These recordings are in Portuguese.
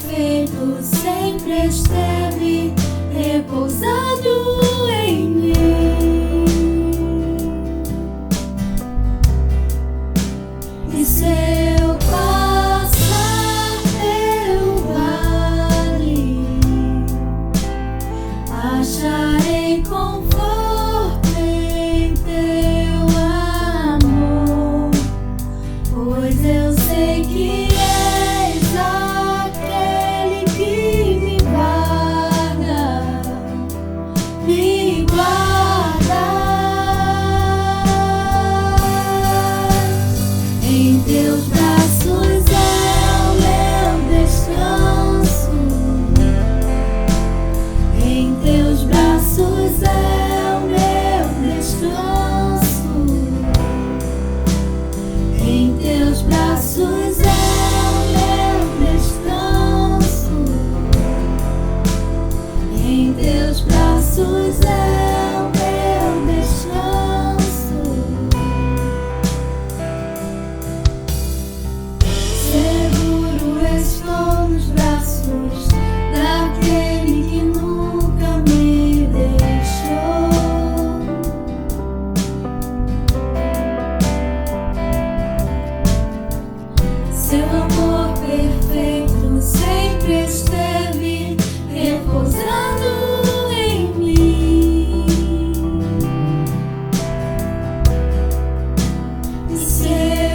perfeito sempre esteve repousado em mim. E se eu passar pelo vale, acharei conforto em teu amor, pois eu sei que és aquele que me guarda, me guarda. Em teus braços é o meu descanso, em teus braços é o meu descanso, em teus braços é o meu descanso, em teus braços é o meu descanso. Seguro estou nos braços daquele que nunca me deixou. Seu amor perfeito sempre esteve repousando em mim. E se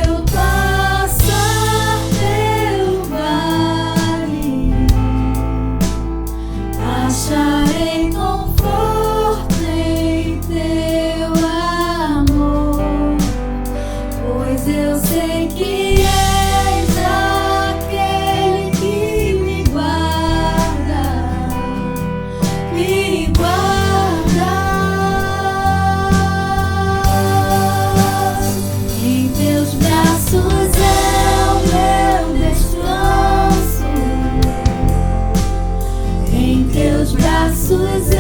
eu passar pelo vale, acharei conforto em teu amor, pois eu sei que és aquele que me guarda, me guarda. Em teus braços é o meu descanso, em teus braços é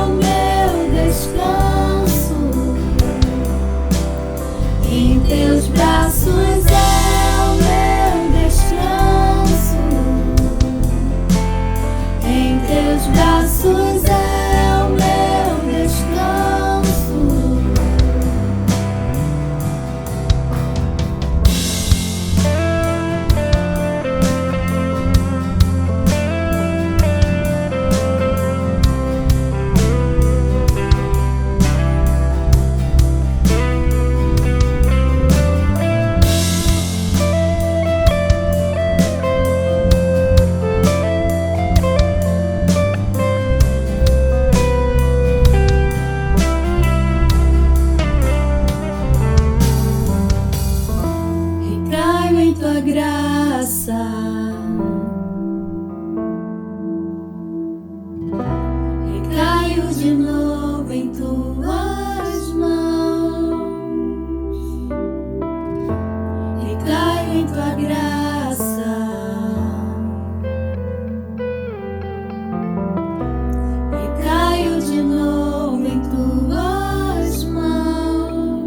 o meu descanso, em teus braços é o meu descanso, em teus braços é o meu descanso. Recaio em tua graça, recaio de novo em tuas mãos, recaio em tua graça, recaio de novo em tuas mãos,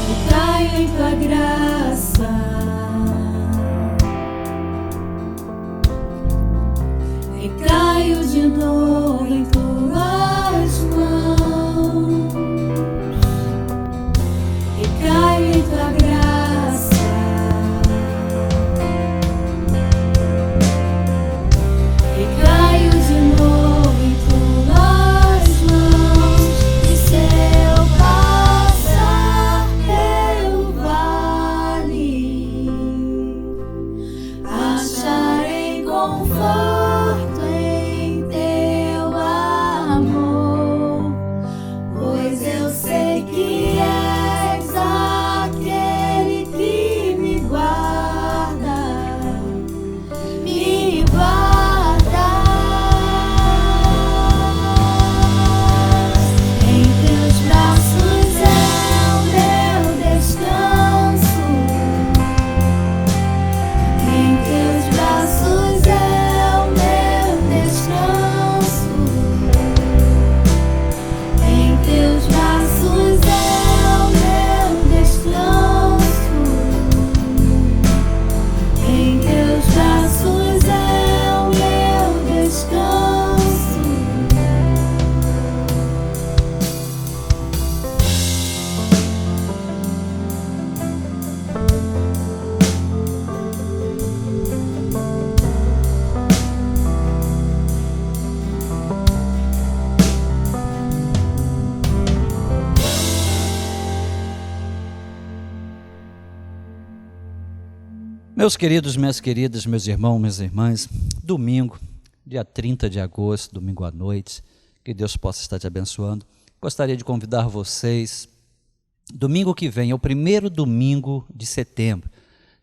recaio em tua graça, Meus queridos, minhas queridas, meus irmãos, minhas irmãs, domingo, dia 30 de agosto, domingo à noite, que Deus possa estar te abençoando. Gostaria de convidar vocês, domingo que vem, é o primeiro domingo de setembro,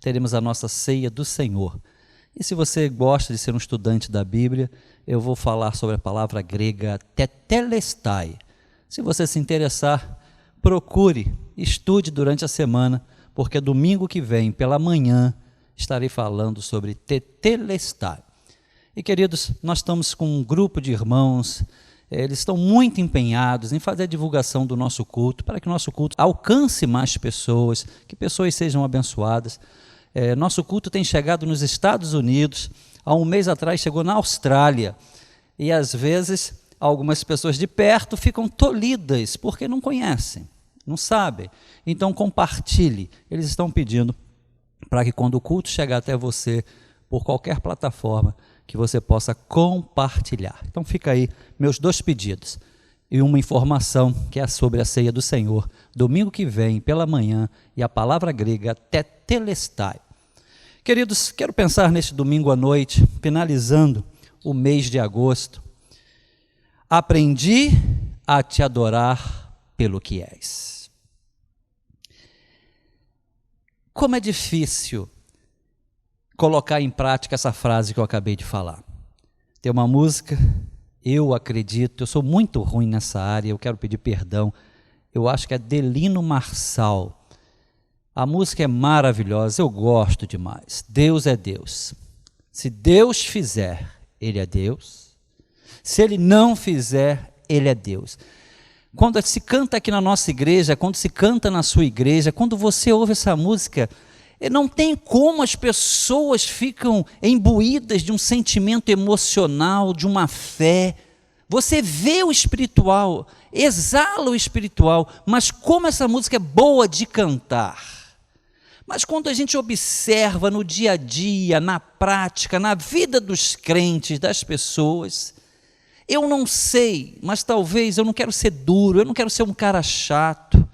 teremos a nossa ceia do Senhor. E se você gosta de ser um estudante da Bíblia, eu vou falar sobre a palavra grega tetelestai. Se você se interessar, procure, estude durante a semana, porque domingo que vem, pela manhã, estarei falando sobre tetelestai. E queridos, nós estamos com um grupo de irmãos, eles estão muito empenhados em fazer a divulgação do nosso culto, para que o nosso culto alcance mais pessoas, que pessoas sejam abençoadas. Nosso culto tem chegado nos Estados Unidos, há um mês atrás chegou na Austrália, e às vezes algumas pessoas de perto ficam tolhidas, porque não conhecem, não sabem. Então compartilhe, eles estão pedindo para que quando o culto chegar até você, por qualquer plataforma, que você possa compartilhar. Então fica aí meus 2 pedidos e uma informação que é sobre a ceia do Senhor, domingo que vem, pela manhã, e a palavra grega tetelestai. Queridos, quero pensar neste domingo à noite, finalizando o mês de agosto. Aprendi a te adorar pelo que és. Como é difícil colocar em prática essa frase que eu acabei de falar. Tem uma música, eu acredito, eu sou muito ruim nessa área, eu quero pedir perdão, eu acho que é Delino Marçal. A música é maravilhosa, eu gosto demais. Deus é Deus. Se Deus fizer, Ele é Deus. Se Ele não fizer, Ele é Deus. Quando se canta aqui na nossa igreja, quando se canta na sua igreja, quando você ouve essa música, não tem como as pessoas ficam imbuídas de um sentimento emocional, de uma fé. Você vê o espiritual, exala o espiritual, mas como essa música é boa de cantar. Mas quando a gente observa no dia a dia, na prática, na vida dos crentes, das pessoas, eu não sei, mas talvez, eu não quero ser duro, eu não quero ser um cara chato,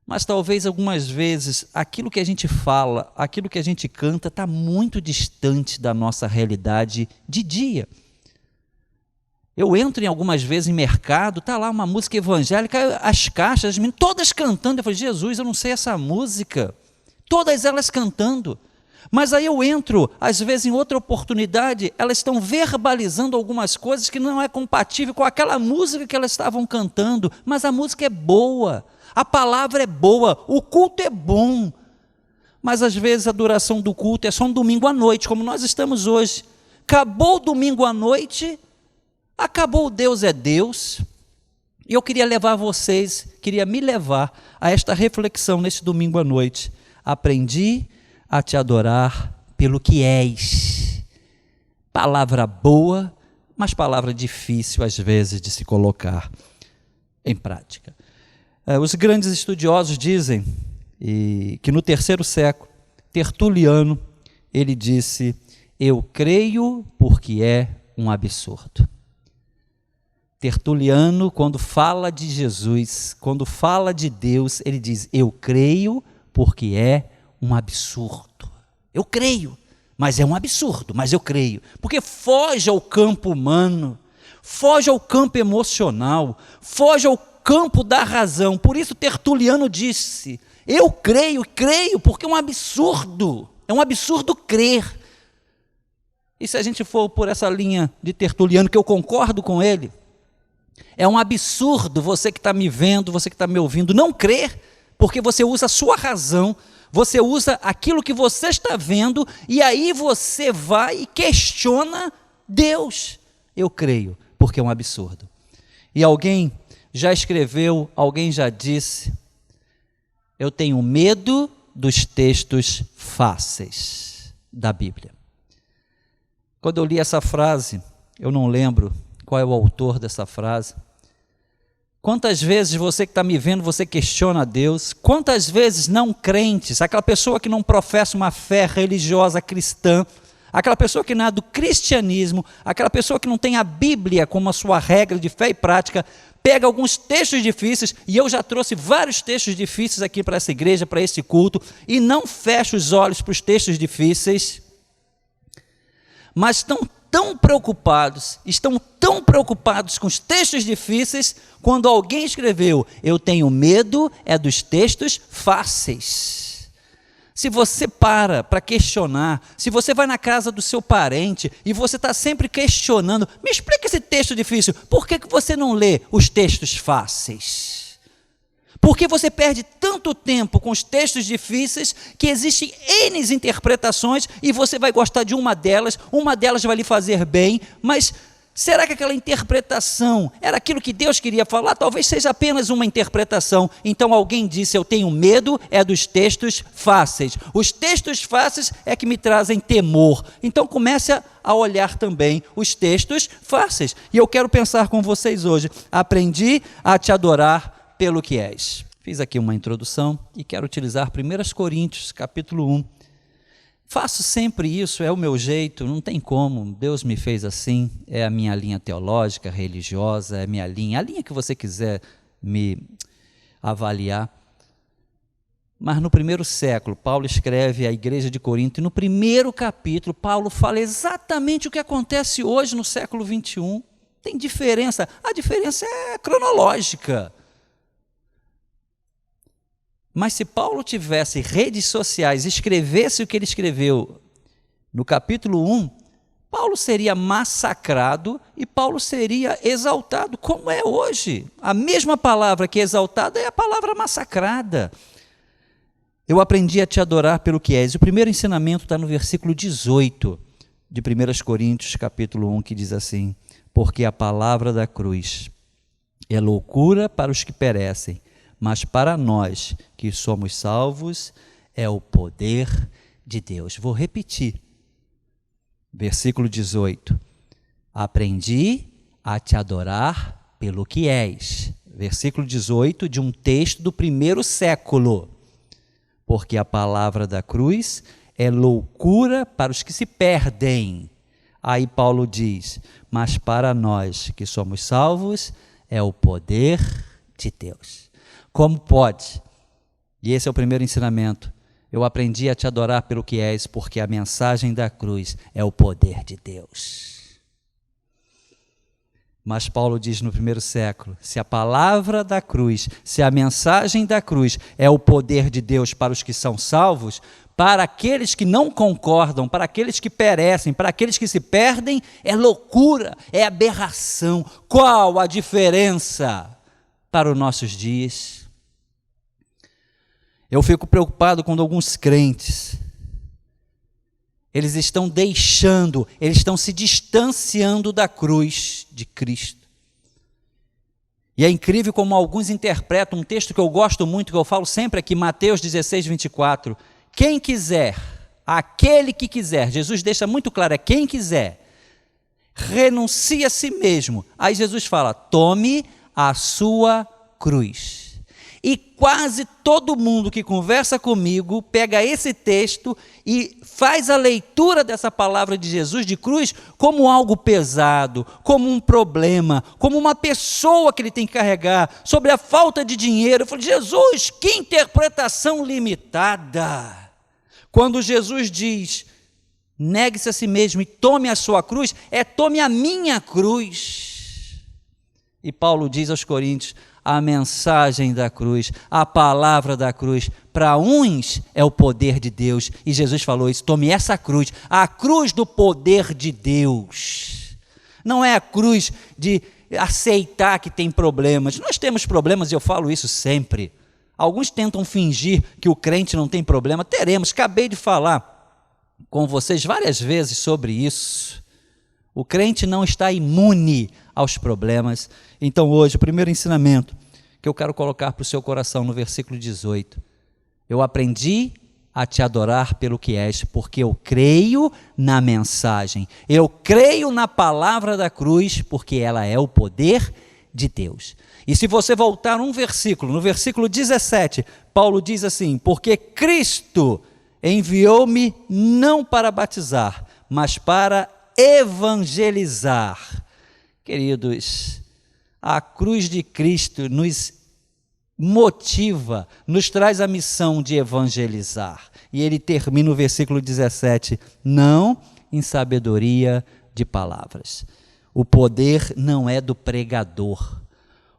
mas talvez algumas vezes aquilo que a gente fala, aquilo que a gente canta está muito distante da nossa realidade de dia. Eu entro algumas vezes em mercado, está lá uma música evangélica, as caixas, as meninas, todas cantando, eu falo, Jesus, eu não sei essa música, todas elas cantando. Mas aí eu entro, às vezes em outra oportunidade, elas estão verbalizando algumas coisas que não é compatível com aquela música que elas estavam cantando, mas a música é boa, a palavra é boa, o culto é bom, mas às vezes a duração do culto é só um domingo à noite, como nós estamos hoje. Acabou o domingo à noite, acabou o Deus é Deus, e eu queria levar vocês, queria me levar a esta reflexão nesse domingo à noite. Aprendi a te adorar pelo que és. Palavra boa, mas palavra difícil às vezes de se colocar em prática. Os grandes estudiosos dizem que no 3º século, Tertuliano, ele disse, eu creio porque é um absurdo. Tertuliano, quando fala de Jesus, quando fala de Deus, ele diz, eu creio porque é um absurdo. Eu creio, mas é um absurdo, mas eu creio. Porque foge ao campo humano, foge ao campo emocional, foge ao campo da razão. Por isso Tertuliano disse, eu creio porque é um absurdo crer. E se a gente for por essa linha de Tertuliano, que eu concordo com ele, é um absurdo você que está me vendo, você que está me ouvindo, não crer, porque você usa a sua razão, você usa aquilo que você está vendo, e aí você vai e questiona Deus. Eu creio, porque é um absurdo. E alguém já escreveu, alguém já disse, eu tenho medo dos textos fáceis da Bíblia. Quando eu li essa frase, eu não lembro qual é o autor dessa frase. Quantas vezes você que está me vendo, você questiona a Deus? Quantas vezes não crentes, aquela pessoa que não professa uma fé religiosa cristã, aquela pessoa que não é do cristianismo, aquela pessoa que não tem a Bíblia como a sua regra de fé e prática, pega alguns textos difíceis, e eu já trouxe vários textos difíceis aqui para essa igreja, para esse culto, e não fecha os olhos para os textos difíceis, mas estão tão preocupados com os textos difíceis, quando alguém escreveu, eu tenho medo dos textos fáceis. Se você para questionar, se você vai na casa do seu parente e você está sempre questionando, me explica esse texto difícil, por que você não lê os textos fáceis? Por que você perde tanto tempo com os textos difíceis que existem N interpretações e você vai gostar de uma delas vai lhe fazer bem, mas será que aquela interpretação era aquilo que Deus queria falar? Talvez seja apenas uma interpretação. Então alguém disse, eu tenho medo dos textos fáceis. Os textos fáceis é que me trazem temor. Então comece a olhar também os textos fáceis. E eu quero pensar com vocês hoje. Aprendi a te adorar pelo que és. Fiz aqui uma introdução e quero utilizar 1 Coríntios, capítulo 1. Faço sempre isso, é o meu jeito, não tem como, Deus me fez assim, é a minha linha teológica, religiosa, é a minha linha, a linha que você quiser me avaliar. Mas no primeiro século, Paulo escreve à igreja de Corinto, e no primeiro capítulo, Paulo fala exatamente o que acontece hoje no século 21. Tem diferença, a diferença é cronológica. Mas se Paulo tivesse redes sociais, escrevesse o que ele escreveu no capítulo 1, Paulo seria massacrado e Paulo seria exaltado, como é hoje. A mesma palavra que é exaltada é a palavra massacrada. Eu aprendi a te adorar pelo que és. O primeiro ensinamento está no versículo 18 de 1 Coríntios, capítulo 1, que diz assim, porque a palavra da cruz é loucura para os que perecem, mas para nós que somos salvos, é o poder de Deus. Vou repetir. Versículo 18. Aprendi a te adorar pelo que és. Versículo 18 de um texto do primeiro século. Porque a palavra da cruz é loucura para os que se perdem. Aí Paulo diz, mas para nós que somos salvos, é o poder de Deus. Como pode? E esse é o primeiro ensinamento. Eu aprendi a te adorar pelo que és, porque a mensagem da cruz é o poder de Deus. Mas Paulo diz no primeiro século, se a palavra da cruz, se a mensagem da cruz é o poder de Deus para os que são salvos, para aqueles que não concordam, para aqueles que perecem, para aqueles que se perdem, é loucura, é aberração. Qual a diferença para os nossos dias? Eu fico preocupado quando alguns crentes, eles estão se distanciando da cruz de Cristo. E é incrível como alguns interpretam um texto que eu gosto muito, que eu falo sempre aqui, Mateus 16, 24. Quem quiser, aquele que quiser, Jesus deixa muito claro, é quem quiser, renuncie a si mesmo. Aí Jesus fala, tome a sua cruz. E quase todo mundo que conversa comigo pega esse texto e faz a leitura dessa palavra de Jesus de cruz como algo pesado, como um problema, como uma pessoa que ele tem que carregar, sobre a falta de dinheiro. Eu falei, Jesus, que interpretação limitada! Quando Jesus diz, negue-se a si mesmo e tome a sua cruz, tome a minha cruz. E Paulo diz aos Coríntios, a mensagem da cruz, a palavra da cruz, para uns é o poder de Deus, e Jesus falou isso, tome essa cruz, a cruz do poder de Deus, não é a cruz de aceitar que tem problemas. Nós temos problemas e eu falo isso sempre. Alguns tentam fingir que o crente não tem problema, teremos, acabei de falar com vocês várias vezes sobre isso. O crente não está imune aos problemas. Então hoje, o primeiro ensinamento que eu quero colocar para o seu coração no versículo 18. Eu aprendi a te adorar pelo que és, porque eu creio na mensagem. Eu creio na palavra da cruz, porque ela é o poder de Deus. E se você voltar um versículo, no versículo 17, Paulo diz assim, porque Cristo enviou-me não para batizar, mas para evangelizar. Queridos, a cruz de Cristo nos motiva, nos traz a missão de evangelizar. E ele termina o versículo 17, não em sabedoria de palavras. O poder não é do pregador,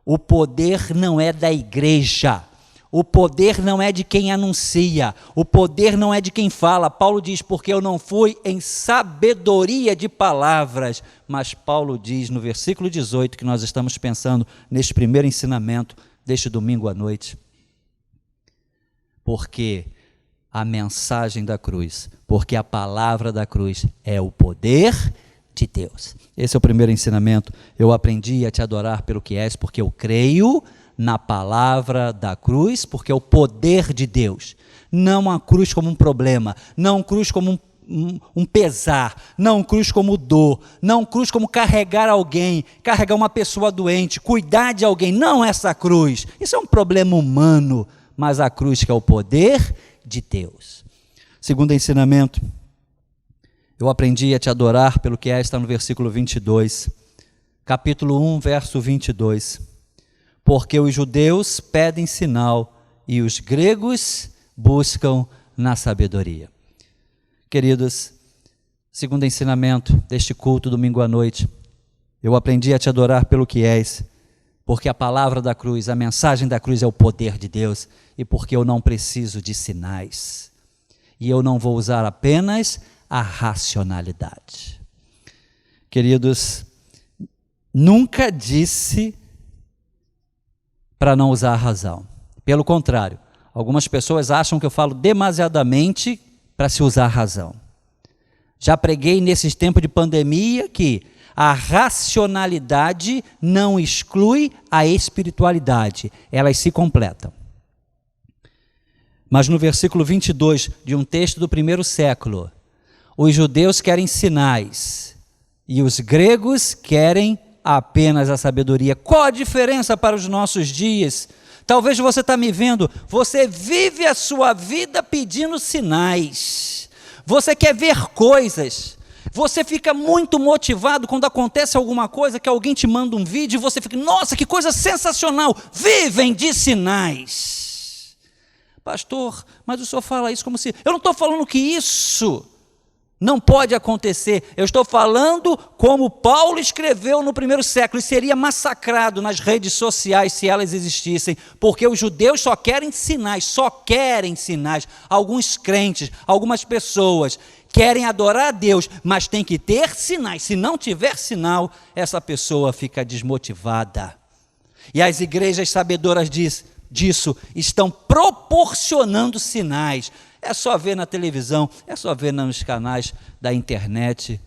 o poder não é da igreja, o poder não é de quem anuncia, o poder não é de quem fala. Paulo diz, porque eu não fui em sabedoria de palavras, mas Paulo diz no versículo 18, que nós estamos pensando neste primeiro ensinamento deste domingo à noite, porque a mensagem da cruz, porque a palavra da cruz é o poder de Deus. Esse é o primeiro ensinamento. Eu aprendi a te adorar pelo que és, porque eu creio na palavra da cruz, porque é o poder de Deus. Não a cruz como um problema, não a cruz como um pesar, não cruz como dor, não cruz como carregar alguém, carregar uma pessoa doente, cuidar de alguém, não essa cruz. Isso é um problema humano, mas a cruz que é o poder de Deus. Segundo ensinamento, eu aprendi a te adorar pelo que é, está no versículo 22, capítulo 1, verso 22. Porque os judeus pedem sinal e os gregos buscam na sabedoria. Queridos, segundo ensinamento deste culto domingo à noite, eu aprendi a te adorar pelo que és, porque a palavra da cruz, a mensagem da cruz é o poder de Deus, e porque eu não preciso de sinais, e eu não vou usar apenas a racionalidade. Queridos, nunca disse para não usar a razão. Pelo contrário, algumas pessoas acham que eu falo demasiadamente para se usar a razão. Já preguei nesses tempos de pandemia que a racionalidade não exclui a espiritualidade, elas se completam. Mas no versículo 22 de um texto do primeiro século, os judeus querem sinais e os gregos querem apenas a sabedoria. Qual a diferença para os nossos dias? Talvez você está me vendo, você vive a sua vida pedindo sinais, você quer ver coisas, você fica muito motivado quando acontece alguma coisa, que alguém te manda um vídeo e você fica, nossa, que coisa sensacional, vivem de sinais. Pastor, mas o senhor fala isso como se... Eu não estou falando que isso não pode acontecer. Eu estou falando como Paulo escreveu no primeiro século, e seria massacrado nas redes sociais se elas existissem, porque os judeus só querem sinais. Alguns crentes, algumas pessoas querem adorar a Deus, mas tem que ter sinais. Se não tiver sinal, essa pessoa fica desmotivada. E as igrejas sabedoras disso estão proporcionando sinais. É só ver na televisão, é só ver nos canais da internet,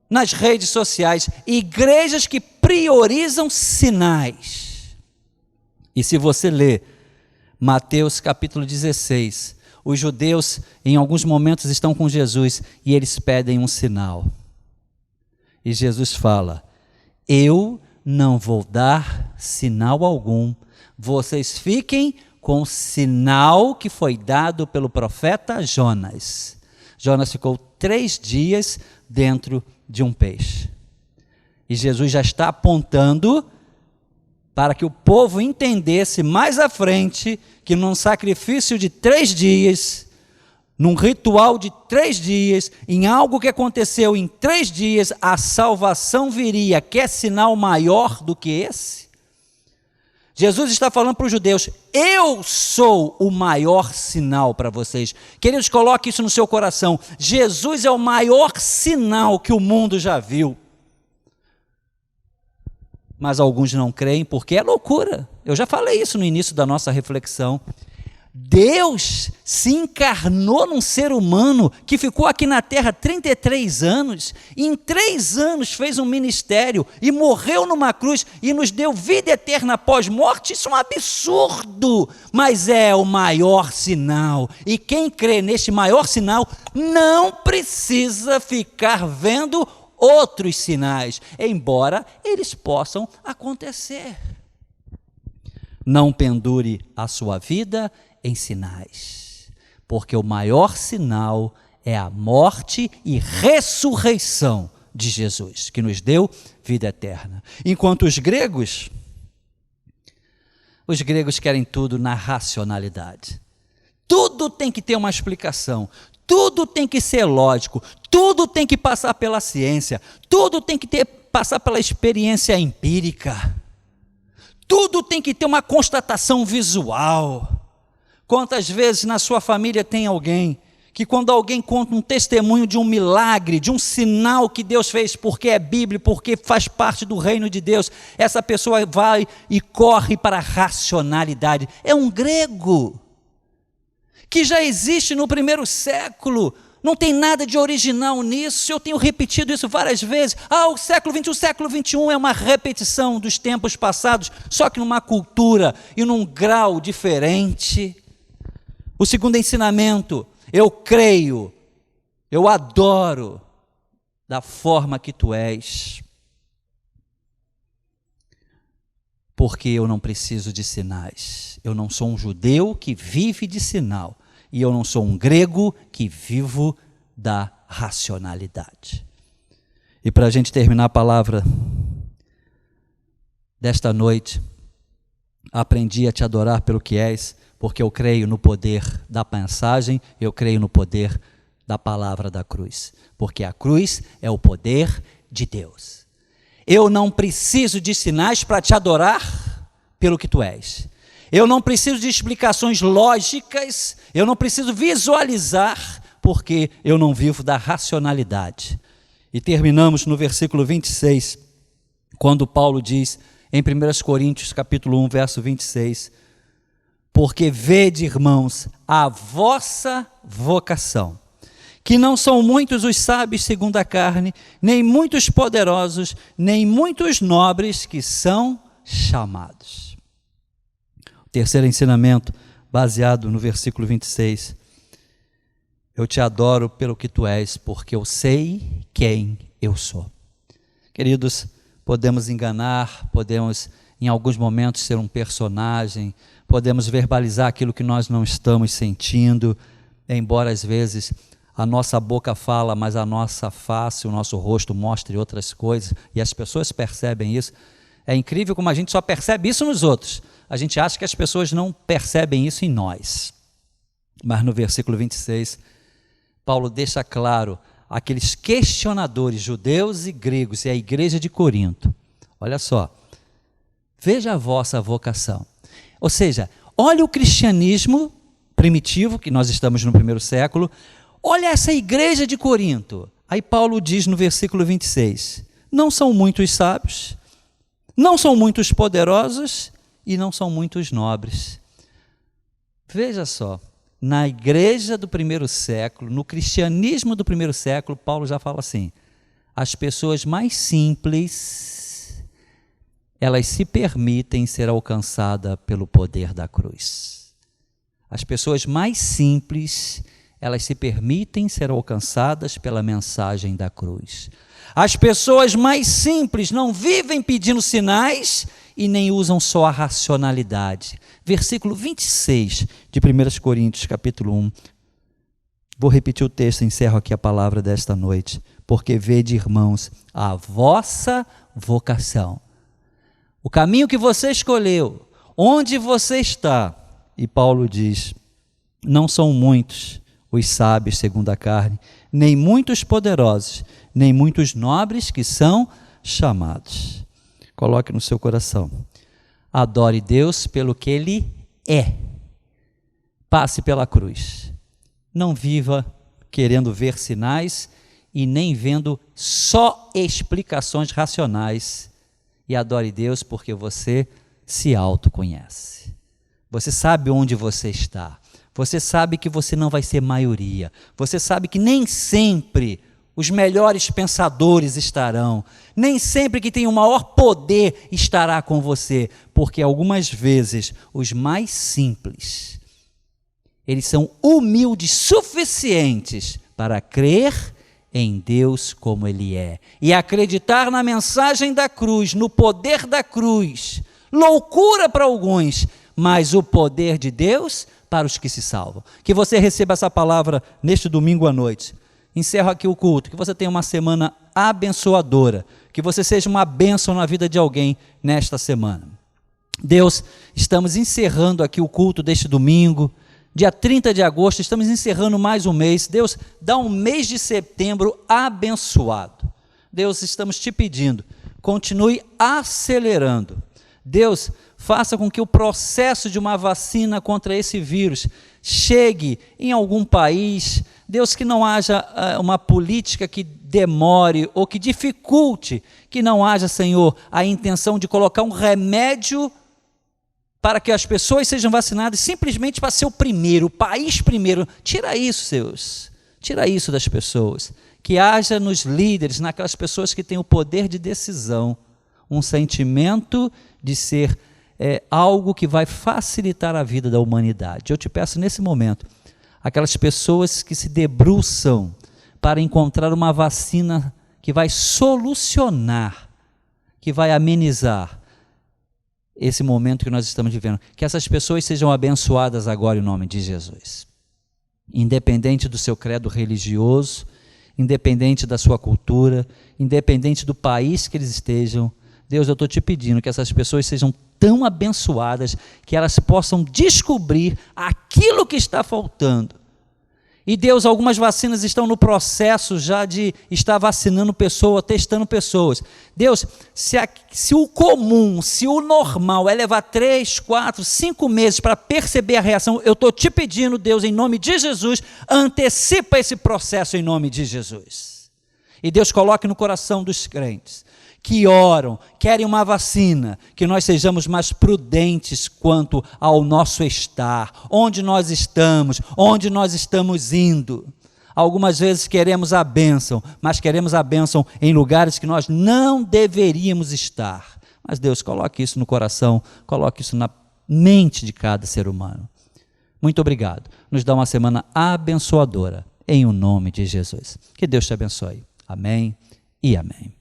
nas redes sociais, igrejas que priorizam sinais. E se você ler Mateus capítulo 16, os judeus em alguns momentos estão com Jesus e eles pedem um sinal. E Jesus fala, eu não vou dar sinal algum, vocês fiquem com o sinal que foi dado pelo profeta Jonas. Jonas ficou 3 dias dentro de um peixe. E Jesus já está apontando para que o povo entendesse mais à frente que num sacrifício de 3 dias, num ritual de 3 dias, em algo que aconteceu em 3 dias, a salvação viria. Quer sinal maior do que esse? Jesus está falando para os judeus, eu sou o maior sinal para vocês. Queridos, coloque isso no seu coração. Jesus é o maior sinal que o mundo já viu. Mas alguns não creem porque é loucura. Eu já falei isso no início da nossa reflexão. Deus se encarnou num ser humano que ficou aqui na terra 33 anos, e em 3 anos fez um ministério e morreu numa cruz e nos deu vida eterna pós-morte. Isso é um absurdo, mas é o maior sinal, e quem crê neste maior sinal não precisa ficar vendo outros sinais, embora eles possam acontecer. Não pendure a sua vida em sinais, porque o maior sinal é a morte e ressurreição de Jesus, que nos deu vida eterna. Enquanto os gregos querem tudo na racionalidade. Tudo tem que ter uma explicação, tudo tem que ser lógico, tudo tem que passar pela ciência, tudo tem que passar pela experiência empírica, tudo tem que ter uma constatação visual. Quantas vezes na sua família tem alguém que, quando alguém conta um testemunho de um milagre, de um sinal que Deus fez, porque é Bíblia, porque faz parte do reino de Deus, essa pessoa vai e corre para a racionalidade. É um grego que já existe no primeiro século, não tem nada de original nisso. Eu tenho repetido isso várias vezes. O século XXI é uma repetição dos tempos passados, só que numa cultura e num grau diferente. O segundo ensinamento: eu creio, eu adoro da forma que tu és, porque eu não preciso de sinais. Eu não sou um judeu que vive de sinal, e eu não sou um grego que vivo da racionalidade. E para a gente terminar a palavra desta noite, aprendi a te adorar pelo que és, porque eu creio no poder da mensagem, eu creio no poder da palavra da cruz, porque a cruz é o poder de Deus. Eu não preciso de sinais para te adorar pelo que tu és. Eu não preciso de explicações lógicas, eu não preciso visualizar, porque eu não vivo da racionalidade. E terminamos no versículo 26, quando Paulo diz, em 1 Coríntios capítulo 1, verso 26, porque vede, irmãos, a vossa vocação, que não são muitos os sábios segundo a carne, nem muitos poderosos, nem muitos nobres que são chamados. O terceiro ensinamento, baseado no versículo 26, eu te adoro pelo que tu és, porque eu sei quem eu sou. Queridos, podemos enganar, podemos em alguns momentos ser um personagem, podemos verbalizar aquilo que nós não estamos sentindo, embora às vezes a nossa boca fala, mas a nossa face, o nosso rosto mostre outras coisas, e as pessoas percebem isso. É incrível como a gente só percebe isso nos outros. A gente acha que as pessoas não percebem isso em nós. Mas no versículo 26, Paulo deixa claro aqueles questionadores, judeus e gregos, e a igreja de Corinto. Olha só, veja a vossa vocação. Ou seja, olha o cristianismo primitivo, que nós estamos no primeiro século, olha essa igreja de Corinto. Aí Paulo diz no versículo 26, não são muitos sábios, não são muitos poderosos e não são muitos nobres. Veja só, na igreja do primeiro século, no cristianismo do primeiro século, Paulo já fala assim, as pessoas mais simples, elas se permitem ser alcançadas pelo poder da cruz. As pessoas mais simples, elas se permitem ser alcançadas pela mensagem da cruz. As pessoas mais simples não vivem pedindo sinais e nem usam só a racionalidade. Versículo 26 de 1 Coríntios, capítulo 1. Vou repetir o texto, encerro aqui a palavra desta noite. Porque vede, irmãos, a vossa vocação. O caminho que você escolheu, onde você está. E Paulo diz, não são muitos os sábios segundo a carne, nem muitos poderosos, nem muitos nobres que são chamados. Coloque no seu coração. Adore Deus pelo que Ele é. Passe pela cruz. Não viva querendo ver sinais e nem vendo só explicações racionais. E adore Deus porque você se autoconhece. Você sabe onde você está. Você sabe que você não vai ser maioria. Você sabe que nem sempre os melhores pensadores estarão. Nem sempre que tem o maior poder estará com você. Porque algumas vezes os mais simples, eles são humildes suficientes para crer em Deus como Ele é. E acreditar na mensagem da cruz, no poder da cruz. Loucura para alguns, mas o poder de Deus para os que se salvam. Que você receba essa palavra neste domingo à noite. Encerro aqui o culto, que você tenha uma semana abençoadora, que você seja uma bênção na vida de alguém nesta semana. Deus, estamos encerrando aqui o culto deste domingo, dia 30 de agosto, estamos encerrando mais um mês. Deus, dá um mês de setembro abençoado. Deus, estamos te pedindo, continue acelerando. Deus, faça com que o processo de uma vacina contra esse vírus chegue em algum país. Deus, que não haja uma política que demore ou que dificulte, que não haja, Senhor, a intenção de colocar um remédio para que as pessoas sejam vacinadas simplesmente para ser o primeiro, o país primeiro. Tira isso, Deus. Tira isso das pessoas. Que haja nos líderes, naquelas pessoas que têm o poder de decisão, um sentimento de ser algo que vai facilitar a vida da humanidade. Eu te peço nesse momento, aquelas pessoas que se debruçam para encontrar uma vacina que vai solucionar, que vai amenizar esse momento que nós estamos vivendo. Que essas pessoas sejam abençoadas agora em nome de Jesus. Independente do seu credo religioso, independente da sua cultura, independente do país que eles estejam, Deus, eu estou te pedindo que essas pessoas sejam tão abençoadas que elas possam descobrir aquilo que está faltando. E Deus, algumas vacinas estão no processo já de estar vacinando pessoas, testando pessoas. Deus, se o comum, se o normal é levar 3, 4, 5 meses para perceber a reação, eu estou te pedindo, Deus, em nome de Jesus, antecipa esse processo em nome de Jesus. E Deus, coloque no coração dos crentes que oram, querem uma vacina, que nós sejamos mais prudentes quanto ao nosso estar, onde nós estamos indo. Algumas vezes queremos a bênção, mas queremos a bênção em lugares que nós não deveríamos estar. Mas Deus, coloque isso no coração, coloque isso na mente de cada ser humano. Muito obrigado. Nos dá uma semana abençoadora, em o nome de Jesus. Que Deus te abençoe. Amém e amém.